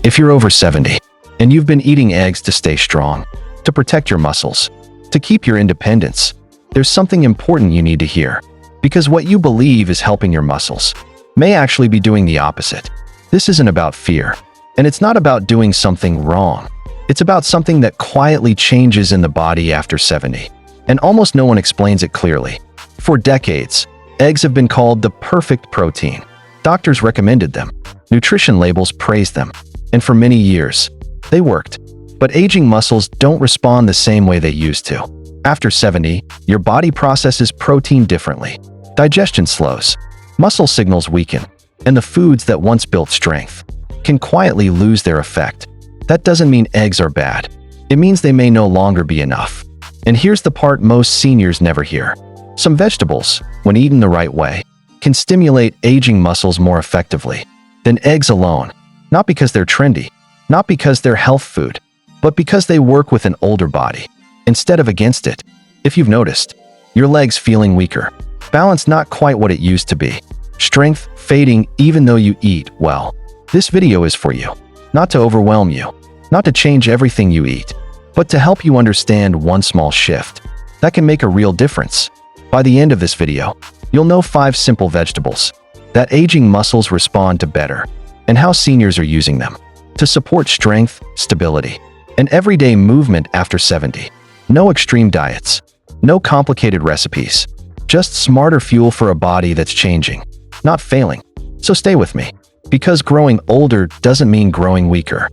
If you're over 70 and you've been eating eggs to stay strong, to protect your muscles, to keep your independence, there's something important you need to hear. Because what you believe is helping your muscles may actually be doing the opposite. This isn't about fear, and it's not about doing something wrong. It's about something that quietly changes in the body after 70, and almost no one explains it clearly. For decades, eggs have been called the perfect protein. Doctors recommended them, nutrition labels praised them, and for many years, they worked. But aging muscles don't respond the same way they used to. After 70, your body processes protein differently. Digestion slows, muscle signals weaken, and the foods that once built strength can quietly lose their effect. That doesn't mean eggs are bad. It means they may no longer be enough. And here's the part most seniors never hear. Some vegetables, when eaten the right way, can stimulate aging muscles more effectively than eggs alone. Not because they're trendy, not because they're health food, but because they work with an older body instead of against it. If you've noticed, your legs feeling weaker, balance not quite what it used to be, strength fading even though you eat well. This video is for you, not to overwhelm you, not to change everything you eat, but to help you understand one small shift that can make a real difference. By the end of this video, you'll know 5 simple vegetables that aging muscles respond to better, and how seniors are using them to support strength, stability, and everyday movement after 70. No extreme diets, no complicated recipes, just smarter fuel for a body that's changing, not failing. So stay with me, because growing older doesn't mean growing weaker.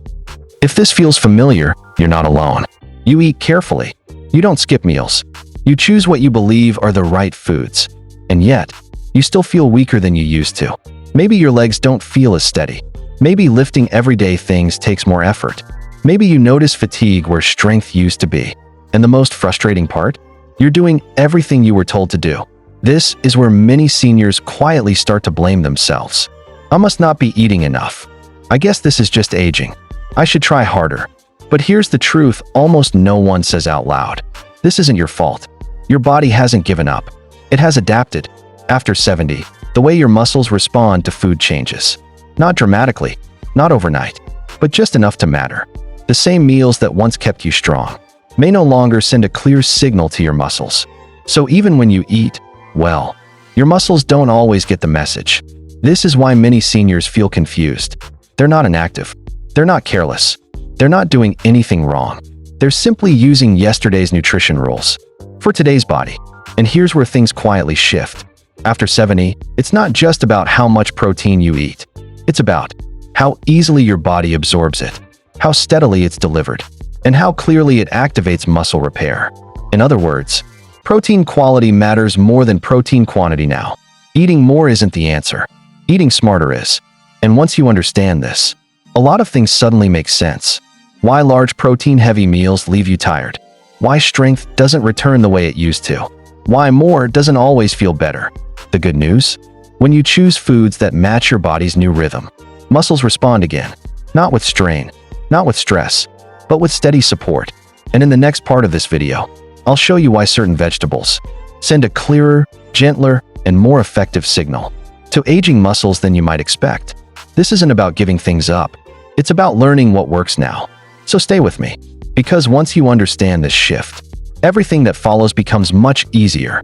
If this feels familiar, you're not alone. You eat carefully. You don't skip meals. You choose what you believe are the right foods. And yet, you still feel weaker than you used to. Maybe your legs don't feel as steady. Maybe lifting everyday things takes more effort. Maybe you notice fatigue where strength used to be. And the most frustrating part? You're doing everything you were told to do. This is where many seniors quietly start to blame themselves. I must not be eating enough. I guess this is just aging. I should try harder. But here's the truth almost no one says out loud. This isn't your fault. Your body hasn't given up. It has adapted. After 70, the way your muscles respond to food changes. Not dramatically, not overnight, but just enough to matter. The same meals that once kept you strong may no longer send a clear signal to your muscles. So even when you eat well, your muscles don't always get the message. This is why many seniors feel confused. They're not inactive. They're not careless. They're not doing anything wrong. They're simply using yesterday's nutrition rules for today's body. And here's where things quietly shift. After 70, it's not just about how much protein you eat. It's about how easily your body absorbs it, how steadily it's delivered, and how clearly it activates muscle repair. In other words, protein quality matters more than protein quantity now. Eating more isn't the answer. Eating smarter is. And once you understand this, a lot of things suddenly make sense. Why large protein-heavy meals leave you tired. Why strength doesn't return the way it used to. Why more doesn't always feel better. The good news? When you choose foods that match your body's new rhythm, muscles respond again. Not with strain, not with stress, but with steady support. And in the next part of this video, I'll show you why certain vegetables send a clearer, gentler, and more effective signal to aging muscles than you might expect. This isn't about giving things up. It's about learning what works now. So stay with me, because once you understand this shift, everything that follows becomes much easier.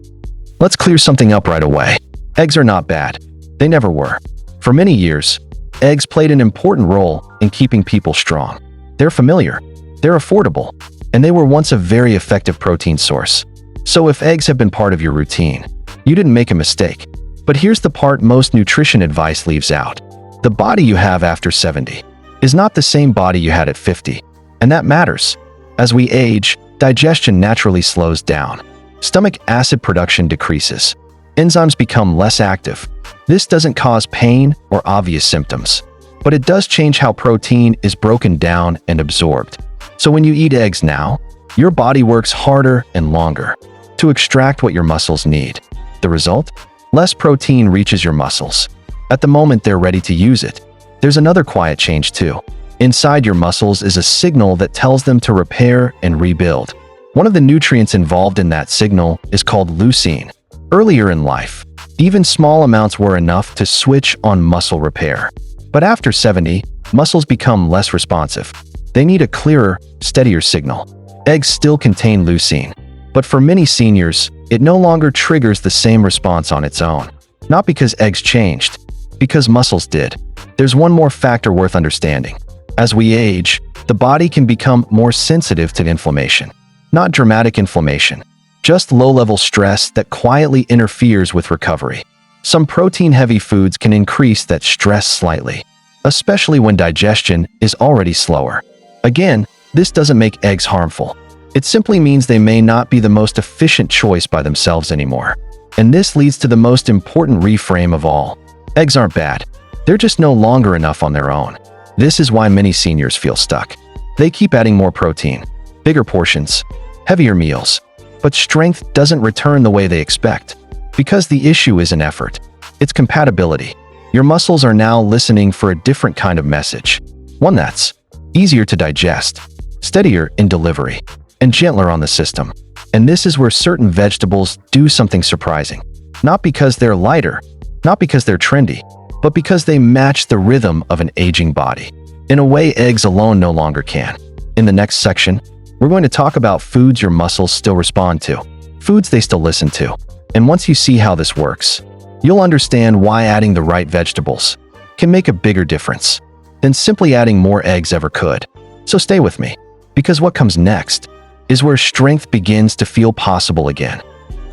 Let's clear something up right away. Eggs are not bad. They never were. For many years, eggs played an important role in keeping people strong. They're familiar, they're affordable, and they were once a very effective protein source. So if eggs have been part of your routine, you didn't make a mistake. But here's the part most nutrition advice leaves out. The body you have after 70 is not the same body you had at 50. And that matters. As we age, digestion naturally slows down. Stomach acid production decreases. Enzymes become less active. This doesn't cause pain or obvious symptoms, but it does change how protein is broken down and absorbed. So when you eat eggs now, your body works harder and longer to extract what your muscles need. The result? Less protein reaches your muscles. At the moment they're ready to use it. There's another quiet change too. Inside your muscles is a signal that tells them to repair and rebuild. One of the nutrients involved in that signal is called leucine. Earlier in life, even small amounts were enough to switch on muscle repair. But after 70, muscles become less responsive. They need a clearer, steadier signal. Eggs still contain leucine, but for many seniors, it no longer triggers the same response on its own. Not because eggs changed, because muscles did. There's one more factor worth understanding. As we age, the body can become more sensitive to inflammation. Not dramatic inflammation, just low-level stress that quietly interferes with recovery. Some protein-heavy foods can increase that stress slightly, especially when digestion is already slower. Again, this doesn't make eggs harmful. It simply means they may not be the most efficient choice by themselves anymore. And this leads to the most important reframe of all. Eggs aren't bad. They're just no longer enough on their own. This is why many seniors feel stuck. They keep adding more protein, bigger portions, heavier meals, but strength doesn't return the way they expect. Because the issue isn't effort, it's compatibility. Your muscles are now listening for a different kind of message. One that's easier to digest, steadier in delivery, and gentler on the system. And this is where certain vegetables do something surprising. Not because they're lighter, not because they're trendy, but because they match the rhythm of an aging body, in a way eggs alone no longer can. In the next section, we're going to talk about foods your muscles still respond to, foods they still listen to. And once you see how this works, you'll understand why adding the right vegetables can make a bigger difference than simply adding more eggs ever could. So stay with me, because what comes next is where strength begins to feel possible again.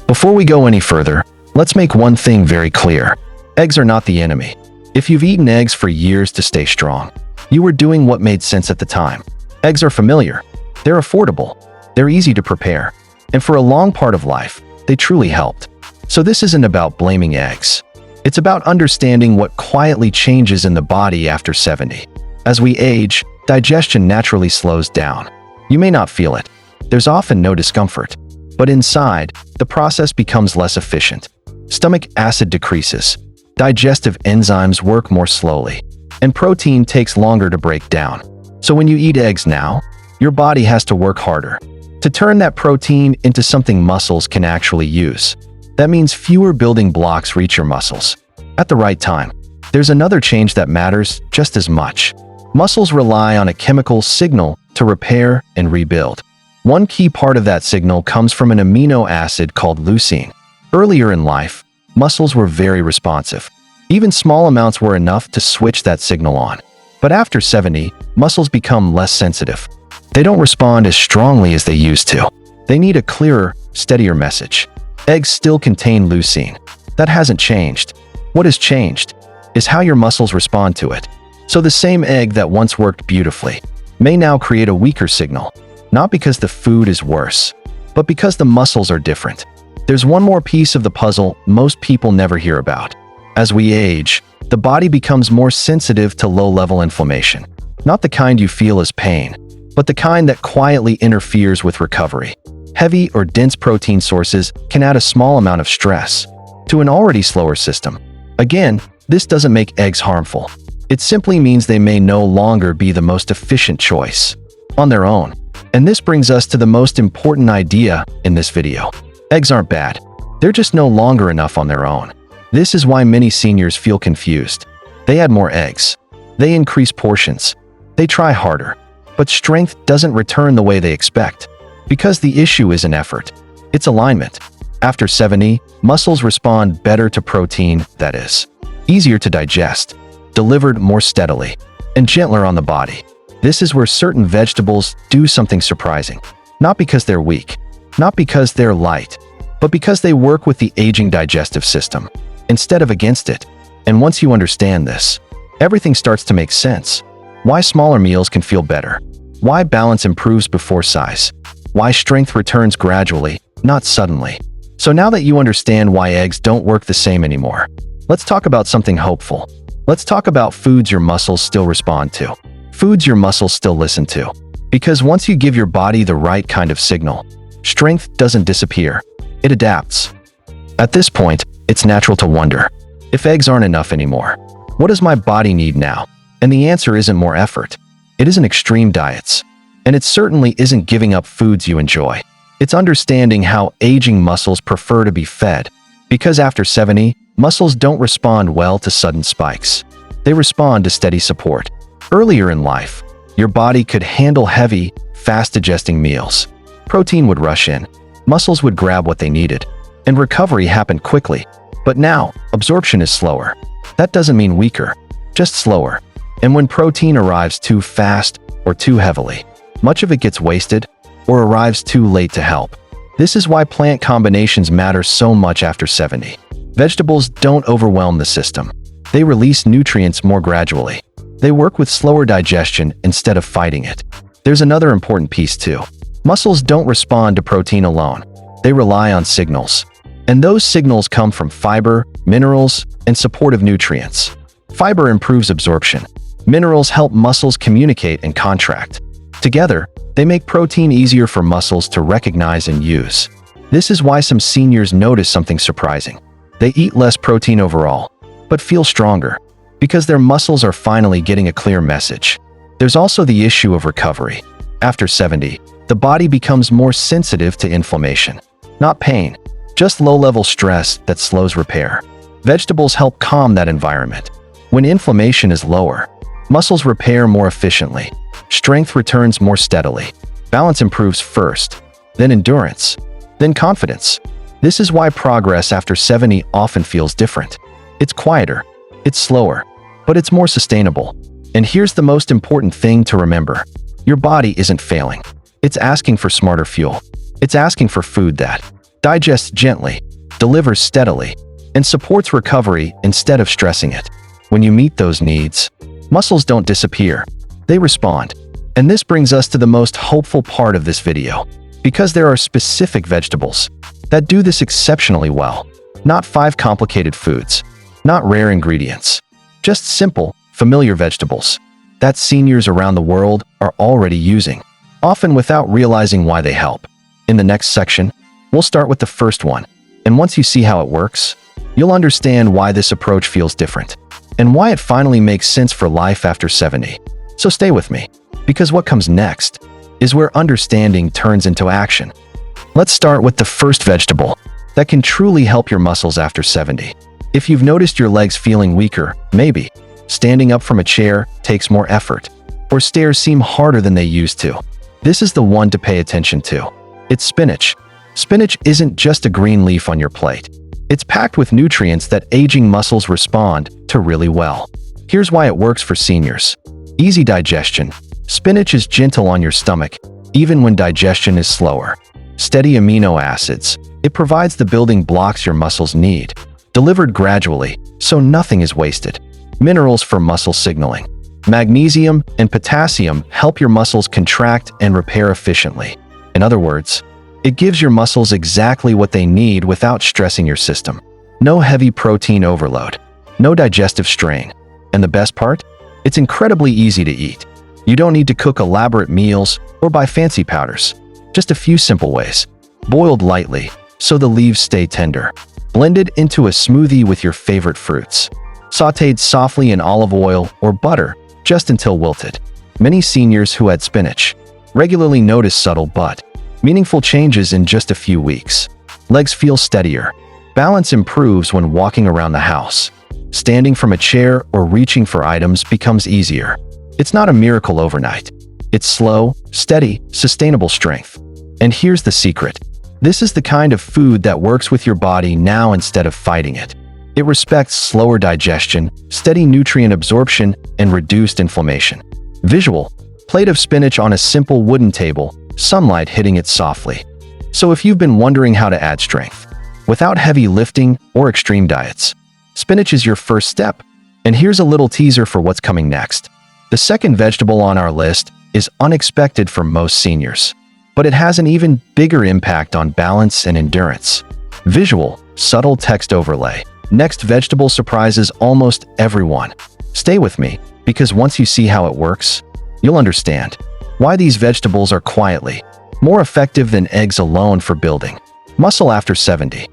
Before we go any further, let's make one thing very clear. Eggs are not the enemy. If you've eaten eggs for years to stay strong, you were doing what made sense at the time. Eggs are familiar, they're affordable, they're easy to prepare, and for a long part of life, they truly helped. So this isn't about blaming eggs. It's about understanding what quietly changes in the body after 70. As we age, digestion naturally slows down. You may not feel it. There's often no discomfort. But inside, the process becomes less efficient. Stomach acid decreases. Digestive enzymes work more slowly. And protein takes longer to break down. So when you eat eggs now, your body has to work harder to turn that protein into something muscles can actually use. That means fewer building blocks reach your muscles at the right time. There's another change that matters just as much. Muscles rely on a chemical signal to repair and rebuild. One key part of that signal comes from an amino acid called leucine. Earlier in life, muscles were very responsive. Even small amounts were enough to switch that signal on. But after 70, muscles become less sensitive. They don't respond as strongly as they used to. They need a clearer, steadier message. Eggs still contain leucine. That hasn't changed. What has changed is how your muscles respond to it. So the same egg that once worked beautifully may now create a weaker signal, not because the food is worse, but because the muscles are different. There's one more piece of the puzzle most people never hear about. As we age, the body becomes more sensitive to low-level inflammation. Not the kind you feel as pain, but the kind that quietly interferes with recovery. Heavy or dense protein sources can add a small amount of stress to an already slower system. Again, this doesn't make eggs harmful. It simply means they may no longer be the most efficient choice on their own. And this brings us to the most important idea in this video. Eggs aren't bad. They're just no longer enough on their own. This is why many seniors feel confused. They add more eggs. They increase portions. They try harder. But strength doesn't return the way they expect. Because the issue isn't effort. It's alignment. After 70, muscles respond better to protein that is easier to digest, delivered more steadily, and gentler on the body. This is where certain vegetables do something surprising. Not because they're weak, not because they're light, but because they work with the aging digestive system instead of against it. And once you understand this, everything starts to make sense. Why smaller meals can feel better. Why balance improves before size. Why strength returns gradually, not suddenly. So now that you understand why eggs don't work the same anymore, let's talk about something hopeful. Let's talk about foods your muscles still respond to. Foods your muscles still listen to. Because once you give your body the right kind of signal, strength doesn't disappear. It adapts. At this point, it's natural to wonder, if eggs aren't enough anymore, what does my body need now? And the answer isn't more effort. It isn't extreme diets. And it certainly isn't giving up foods you enjoy. It's understanding how aging muscles prefer to be fed. Because after 70, muscles don't respond well to sudden spikes. They respond to steady support. Earlier in life, your body could handle heavy, fast-digesting meals. Protein would rush in, muscles would grab what they needed, and recovery happened quickly. But now, absorption is slower. That doesn't mean weaker, just slower. And when protein arrives too fast or too heavily, much of it gets wasted or arrives too late to help. This is why plant combinations matter so much after 70. Vegetables don't overwhelm the system. They release nutrients more gradually. They work with slower digestion instead of fighting it. There's another important piece too. Muscles don't respond to protein alone. They rely on signals. And those signals come from fiber, minerals, and supportive nutrients. Fiber improves absorption. Minerals help muscles communicate and contract. Together, they make protein easier for muscles to recognize and use. This is why some seniors notice something surprising. They eat less protein overall, but feel stronger, because their muscles are finally getting a clear message. There's also the issue of recovery. After 70, the body becomes more sensitive to inflammation. Not pain, just low-level stress that slows repair. Vegetables help calm that environment. When inflammation is lower, muscles repair more efficiently. Strength returns more steadily. Balance improves first, then endurance, then confidence. This is why progress after 70 often feels different. It's quieter, it's slower, but it's more sustainable. And here's the most important thing to remember. Your body isn't failing. It's asking for smarter fuel. It's asking for food that digests gently, delivers steadily, and supports recovery instead of stressing it. When you meet those needs, muscles don't disappear. They respond. And this brings us to the most hopeful part of this video, because there are specific vegetables that do this exceptionally well. Not 5 complicated foods, not rare ingredients, just simple, familiar vegetables that seniors around the world are already using, often without realizing why they help. In the next section, we'll start with the first one, and once you see how it works, you'll understand why this approach feels different, and why it finally makes sense for life after 70. So stay with me, because what comes next is where understanding turns into action. Let's start with the first vegetable that can truly help your muscles after 70. If you've noticed your legs feeling weaker, maybe standing up from a chair takes more effort, or stairs seem harder than they used to, this is the one to pay attention to. It's spinach. Spinach isn't just a green leaf on your plate. It's packed with nutrients that aging muscles respond to really well. Here's why it works for seniors. Easy digestion. Spinach is gentle on your stomach, even when digestion is slower. Steady amino acids. It provides the building blocks your muscles need, delivered gradually, so nothing is wasted. Minerals for muscle signaling. Magnesium and potassium help your muscles contract and repair efficiently. In other words, it gives your muscles exactly what they need without stressing your system. No heavy protein overload. No digestive strain. And the best part? It's incredibly easy to eat. You don't need to cook elaborate meals or buy fancy powders. Just a few simple ways. Boiled lightly, so the leaves stay tender. Blended into a smoothie with your favorite fruits. Sautéed softly in olive oil or butter, just until wilted. Many seniors who add spinach regularly notice subtle but meaningful changes in just a few weeks. Legs feel steadier. Balance improves when walking around the house. Standing from a chair or reaching for items becomes easier. It's not a miracle overnight. It's slow, steady, sustainable strength. And here's the secret. This is the kind of food that works with your body now instead of fighting it. It respects slower digestion, steady nutrient absorption, and reduced inflammation. Visual. Plate of spinach on a simple wooden table, sunlight hitting it softly. So if you've been wondering how to add strength, without heavy lifting or extreme diets, spinach is your first step. And here's a little teaser for what's coming next. The second vegetable on our list is unexpected for most seniors, but it has an even bigger impact on balance and endurance. Visual, subtle text overlay. Next vegetable surprises almost everyone. Stay with me, because once you see how it works, you'll understand why these vegetables are quietly more effective than eggs alone for building muscle after 70.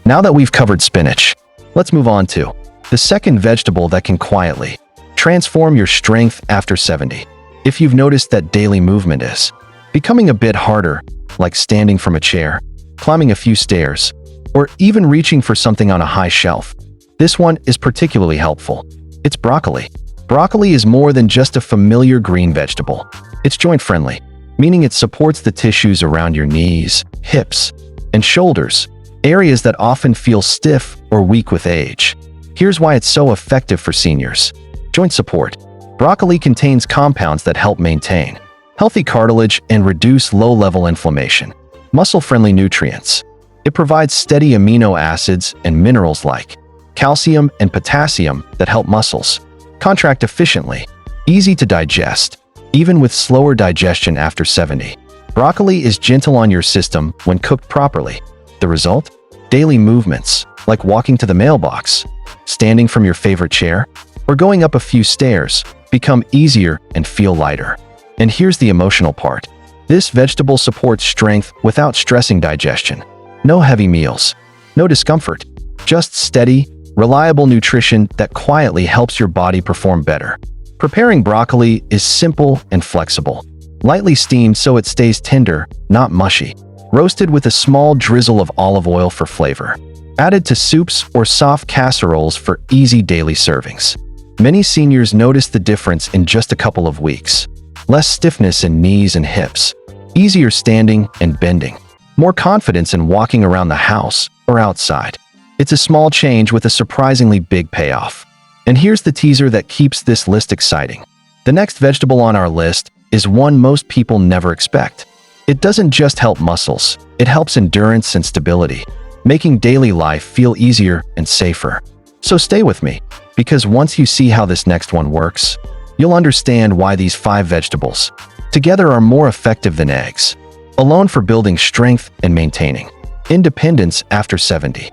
Now that we've covered spinach, let's move on to the second vegetable that can quietly transform your strength after 70. If you've noticed that daily movement is becoming a bit harder, like standing from a chair, climbing a few stairs, or even reaching for something on a high shelf, this one is particularly helpful. It's broccoli. Broccoli is more than just a familiar green vegetable. It's joint-friendly, meaning it supports the tissues around your knees, hips, and shoulders, areas that often feel stiff or weak with age. Here's why it's so effective for seniors. Joint support. Broccoli contains compounds that help maintain healthy cartilage and reduce low-level inflammation. Muscle-friendly nutrients. It provides steady amino acids and minerals like calcium and potassium that help muscles contract efficiently. Easy to digest, even with slower digestion after 70. Broccoli is gentle on your system when cooked properly. The result? Daily movements, like walking to the mailbox, standing from your favorite chair, or going up a few stairs, become easier and feel lighter. And here's the emotional part. This vegetable supports strength without stressing digestion. No heavy meals, no discomfort, just steady, reliable nutrition that quietly helps your body perform better. Preparing broccoli is simple and flexible. Lightly steamed so it stays tender, not mushy. Roasted with a small drizzle of olive oil for flavor. Added to soups or soft casseroles for easy daily servings. Many seniors notice the difference in just a couple of weeks. Less stiffness in knees and hips. Easier standing and bending. More confidence in walking around the house or outside. It's a small change with a surprisingly big payoff. And here's the teaser that keeps this list exciting. The next vegetable on our list is one most people never expect. It doesn't just help muscles, it helps endurance and stability, making daily life feel easier and safer. So stay with me, because once you see how this next one works, you'll understand why these 5 vegetables together are more effective than eggs alone for building strength and maintaining independence after 70.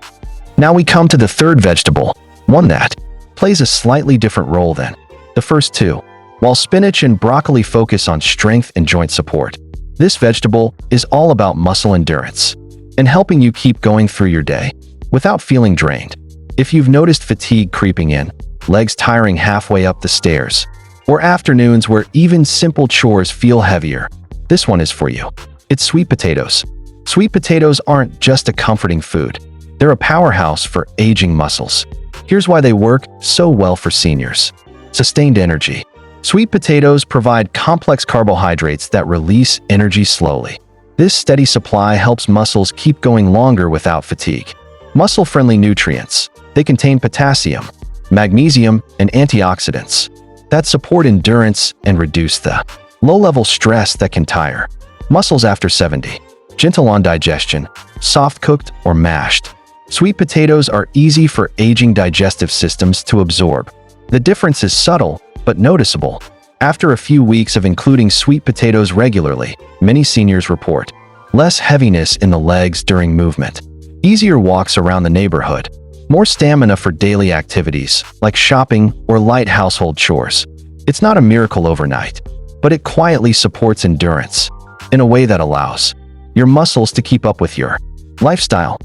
Now we come to the third vegetable, one that plays a slightly different role than the first 2. While spinach and broccoli focus on strength and joint support, this vegetable is all about muscle endurance and helping you keep going through your day without feeling drained. If you've noticed fatigue creeping in, legs tiring halfway up the stairs, or afternoons where even simple chores feel heavier, this one is for you. It's sweet potatoes. Sweet potatoes aren't just a comforting food. They're a powerhouse for aging muscles. Here's why they work so well for seniors. Sustained energy. Sweet potatoes provide complex carbohydrates that release energy slowly. This steady supply helps muscles keep going longer without fatigue. Muscle-friendly nutrients. They contain potassium, magnesium, and antioxidants that support endurance and reduce the low-level stress that can tire muscles after 70. Gentle on digestion, soft-cooked or mashed. Sweet potatoes are easy for aging digestive systems to absorb. The difference is subtle, but noticeable. After a few weeks of including sweet potatoes regularly, many seniors report less heaviness in the legs during movement, easier walks around the neighborhood, more stamina for daily activities like shopping or light household chores. It's not a miracle overnight, but it quietly supports endurance in a way that allows your muscles to keep up with your lifestyle.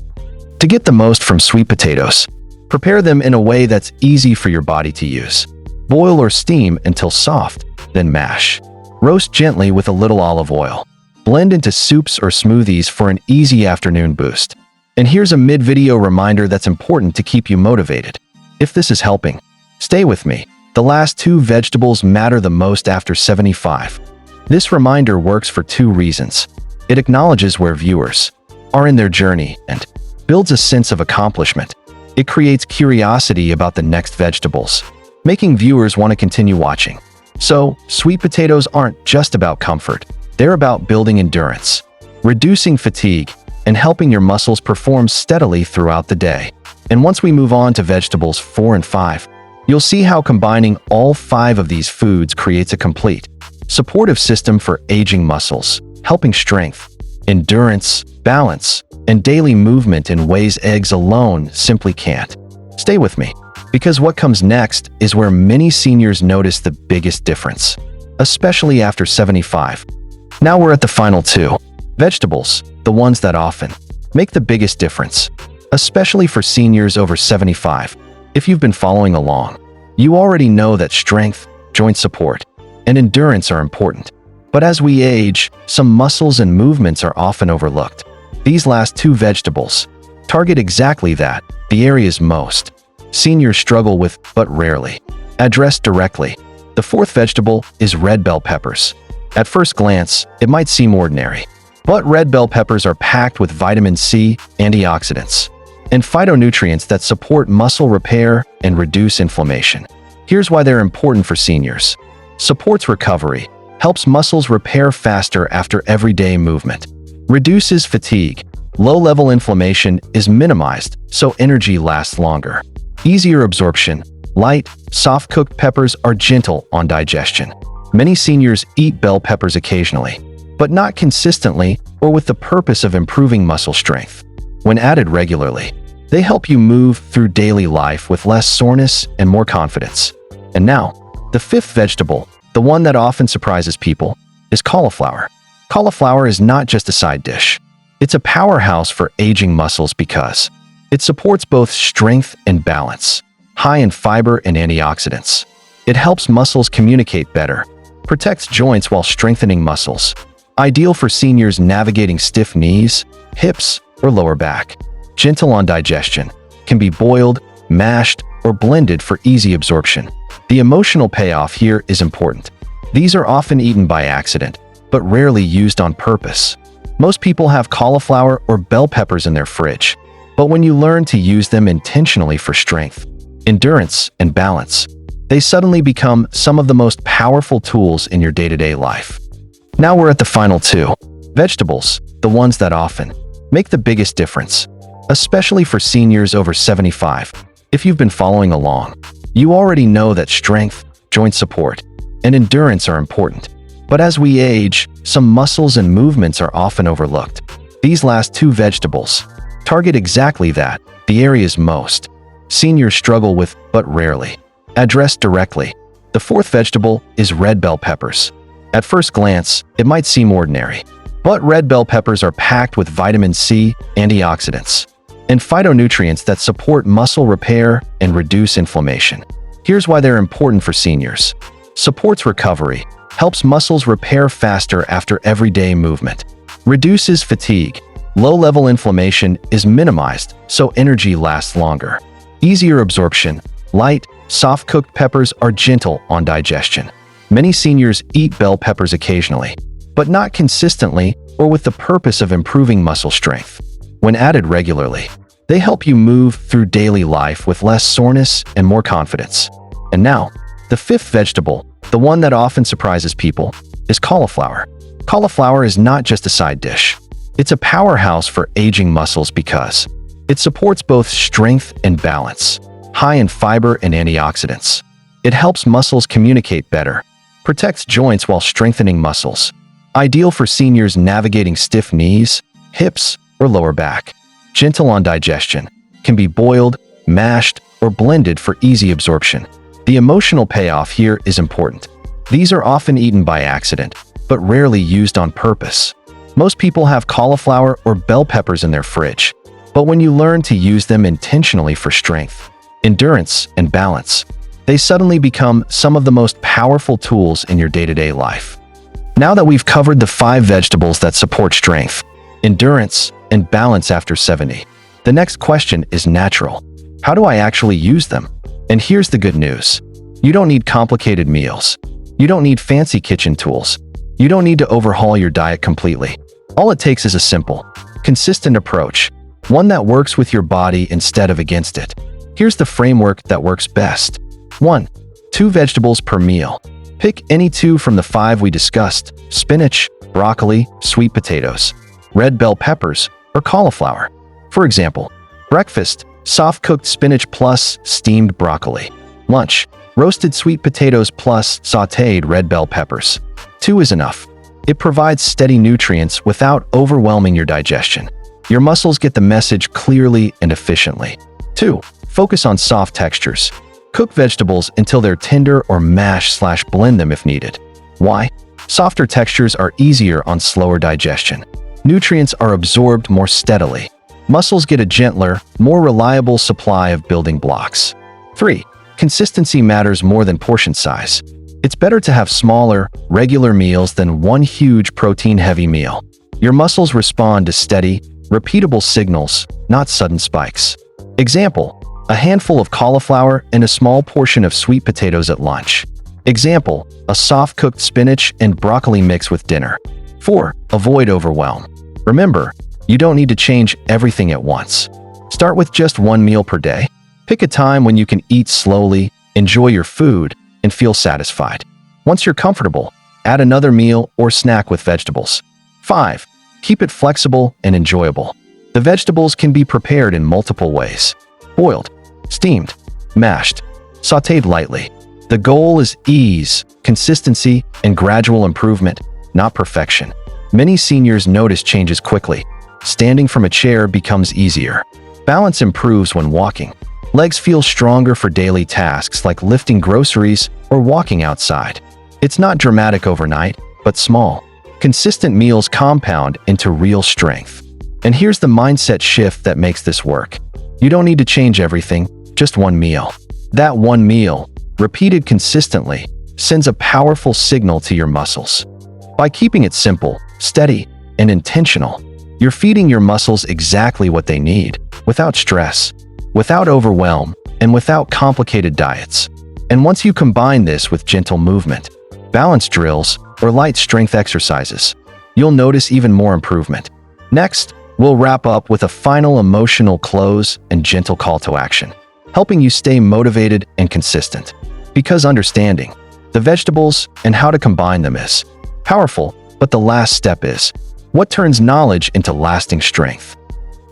To get the most from sweet potatoes, prepare them in a way that's easy for your body to use. Boil or steam until soft, then mash. Roast gently with a little olive oil. Blend into soups or smoothies for an easy afternoon boost. And here's a mid-video reminder that's important to keep you motivated. If this is helping, stay with me. The last 2 vegetables matter the most after 75. This reminder works for 2 reasons. It acknowledges where viewers are in their journey and builds a sense of accomplishment. It creates curiosity about the next vegetables, making viewers want to continue watching. So, sweet potatoes aren't just about comfort. They're about building endurance, reducing fatigue, and helping your muscles perform steadily throughout the day. And once we move on to vegetables 4 and 5, you'll see how combining all 5 of these foods creates a complete, supportive system for aging muscles, helping strength, endurance, balance, and daily movement in ways eggs alone simply can't. Stay with me, because what comes next is where many seniors notice the biggest difference, especially after 75. Now we're at the final 2. Vegetables, the ones that often make the biggest difference, especially for seniors over 75. If you've been following along, you already know that strength, joint support, and endurance are important. But as we age, some muscles and movements are often overlooked. These last 2 vegetables target exactly that, the areas most seniors struggle with but rarely address directly. The fourth vegetable is red bell peppers. At first glance, it might seem ordinary, but red bell peppers are packed with vitamin C, antioxidants, and phytonutrients that support muscle repair and reduce inflammation. Here's why they're important for seniors. Supports recovery, helps muscles repair faster after everyday movement. Reduces fatigue, low-level inflammation is minimized so energy lasts longer. Easier absorption, light, soft-cooked peppers are gentle on digestion. Many seniors eat bell peppers occasionally, but not consistently or with the purpose of improving muscle strength. When added regularly, they help you move through daily life with less soreness and more confidence. And now, the fifth vegetable, the one that often surprises people, is cauliflower. Cauliflower is not just a side dish. It's a powerhouse for aging muscles because it supports both strength and balance, high in fiber and antioxidants. It helps muscles communicate better, protects joints while strengthening muscles. Ideal for seniors navigating stiff knees, hips, or lower back. Gentle on digestion, can be boiled, mashed, or blended for easy absorption. The emotional payoff here is important. These are often eaten by accident, but rarely used on purpose. Most people have cauliflower or bell peppers in their fridge, but when you learn to use them intentionally for strength, endurance, and balance, they suddenly become some of the most powerful tools in your day-to-day life. Now we're at the final two. Vegetables, the ones that often make the biggest difference, especially for seniors over 75. If you've been following along, you already know that strength, joint support, and endurance are important. But as we age, some muscles and movements are often overlooked. These last two vegetables target exactly that, the areas most seniors struggle with but rarely addressed directly. The fourth vegetable is red bell peppers. At first glance, it might seem ordinary, but red bell peppers are packed with vitamin C, antioxidants, and phytonutrients that support muscle repair and reduce inflammation. Here's why they're important for seniors. Supports recovery, helps muscles repair faster after everyday movement. Reduces fatigue, low-level inflammation is minimized so energy lasts longer. Easier absorption, light, soft-cooked peppers are gentle on digestion. Many seniors eat bell peppers occasionally, but not consistently or with the purpose of improving muscle strength. When added regularly, they help you move through daily life with less soreness and more confidence. And now, the fifth vegetable, the one that often surprises people, is cauliflower. Cauliflower is not just a side dish. It's a powerhouse for aging muscles because it supports both strength and balance, high in fiber and antioxidants. It helps muscles communicate better, protects joints while strengthening muscles. Ideal for seniors navigating stiff knees, hips, or lower back. Gentle on digestion, can be boiled, mashed, or blended for easy absorption. The emotional payoff here is important. These are often eaten by accident, but rarely used on purpose. Most people have cauliflower or bell peppers in their fridge, but when you learn to use them intentionally for strength, endurance, and balance, they suddenly become some of the most powerful tools in your day-to-day life. Now that we've covered the 5 vegetables that support strength, endurance, and balance after 70, the next question is natural. How do I actually use them? And here's the good news. You don't need complicated meals. You don't need fancy kitchen tools. You don't need to overhaul your diet completely. All it takes is a simple, consistent approach, one that works with your body instead of against it. Here's the framework that works best. 1. 2 vegetables per meal. Pick any 2 from the 5 we discussed: spinach, broccoli, sweet potatoes, red bell peppers, or cauliflower. For example, breakfast, soft-cooked spinach plus steamed broccoli. Lunch, roasted sweet potatoes plus sautéed red bell peppers. 2 is enough. It provides steady nutrients without overwhelming your digestion. Your muscles get the message clearly and efficiently. 2. Focus on soft textures. Cook vegetables until they're tender or mash/blend them if needed. Why? Softer textures are easier on slower digestion. Nutrients are absorbed more steadily. Muscles get a gentler, more reliable supply of building blocks. 3. Consistency matters more than portion size. It's better to have smaller, regular meals than one huge protein-heavy meal. Your muscles respond to steady, repeatable signals, not sudden spikes. Example: a handful of cauliflower and a small portion of sweet potatoes at lunch. Example, a soft-cooked spinach and broccoli mix with dinner. 4. Avoid overwhelm. Remember, you don't need to change everything at once. Start with just one meal per day. Pick a time when you can eat slowly, enjoy your food, and feel satisfied. Once you're comfortable, add another meal or snack with vegetables. 5. Keep it flexible and enjoyable. The vegetables can be prepared in multiple ways: boiled, steamed, mashed, sautéed lightly. The goal is ease, consistency, and gradual improvement, not perfection. Many seniors notice changes quickly. Standing from a chair becomes easier. Balance improves when walking. Legs feel stronger for daily tasks like lifting groceries or walking outside. It's not dramatic overnight, but small. Consistent meals compound into real strength. And here's the mindset shift that makes this work. You don't need to change everything, just one meal. That one meal, repeated consistently, sends a powerful signal to your muscles. By keeping it simple, steady, and intentional, you're feeding your muscles exactly what they need, without stress, without overwhelm, and without complicated diets. And once you combine this with gentle movement, balance drills, or light strength exercises, you'll notice even more improvement. Next, we'll wrap up with a final emotional close and gentle call to action, helping you stay motivated and consistent. Because understanding the vegetables and how to combine them is powerful, but the last step is what turns knowledge into lasting strength.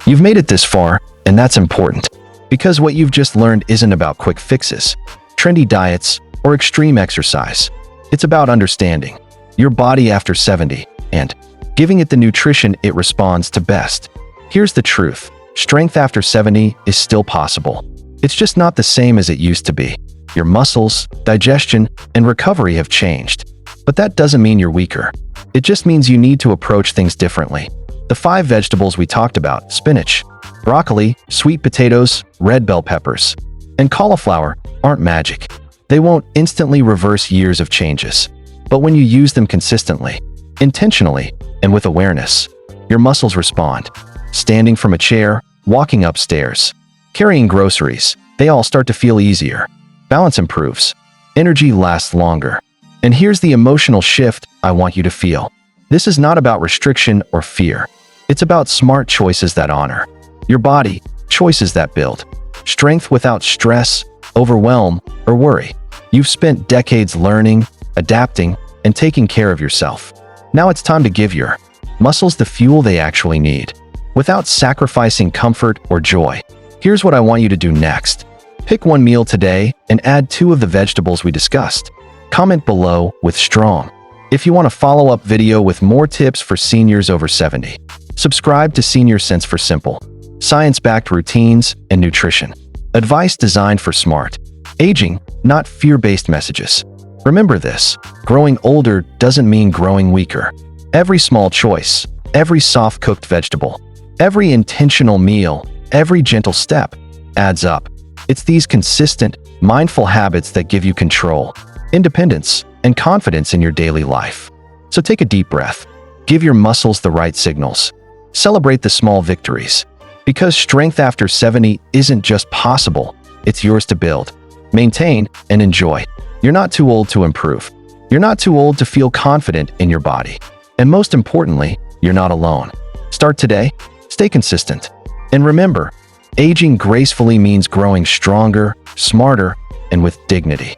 You've made it this far, and that's important, because what you've just learned isn't about quick fixes, trendy diets, or extreme exercise. It's about understanding your body after 70 and giving it the nutrition it responds to best. Here's the truth: strength after 70 is still possible. It's just not the same as it used to be. Your muscles, digestion, and recovery have changed. But that doesn't mean you're weaker. It just means you need to approach things differently. The 5 vegetables we talked about, spinach, broccoli, sweet potatoes, red bell peppers, and cauliflower, aren't magic. They won't instantly reverse years of changes. But when you use them consistently, intentionally, and with awareness, your muscles respond. Standing from a chair, walking upstairs, carrying groceries, they all start to feel easier. Balance improves. Energy lasts longer. And here's the emotional shift I want you to feel. This is not about restriction or fear. It's about smart choices that honor your body, choices that build strength without stress, overwhelm, or worry. You've spent decades learning, adapting, and taking care of yourself. Now it's time to give your muscles the fuel they actually need, without sacrificing comfort or joy. Here's what I want you to do next. Pick one meal today and add 2 of the vegetables we discussed. Comment below with strong if you want a follow-up video with more tips for seniors over 70. Subscribe to Senior Sense for simple, science-backed routines and nutrition. Advice designed for smart aging, not fear-based messages. Remember this: growing older doesn't mean growing weaker. Every small choice, every soft-cooked vegetable, every intentional meal, every gentle step adds up. It's these consistent, mindful habits that give you control, independence, and confidence in your daily life. So take a deep breath. Give your muscles the right signals. Celebrate the small victories. Because strength after 70 isn't just possible, it's yours to build, maintain, and enjoy. You're not too old to improve. You're not too old to feel confident in your body. And most importantly, you're not alone. Start today, stay consistent, and remember, aging gracefully means growing stronger, smarter, and with dignity.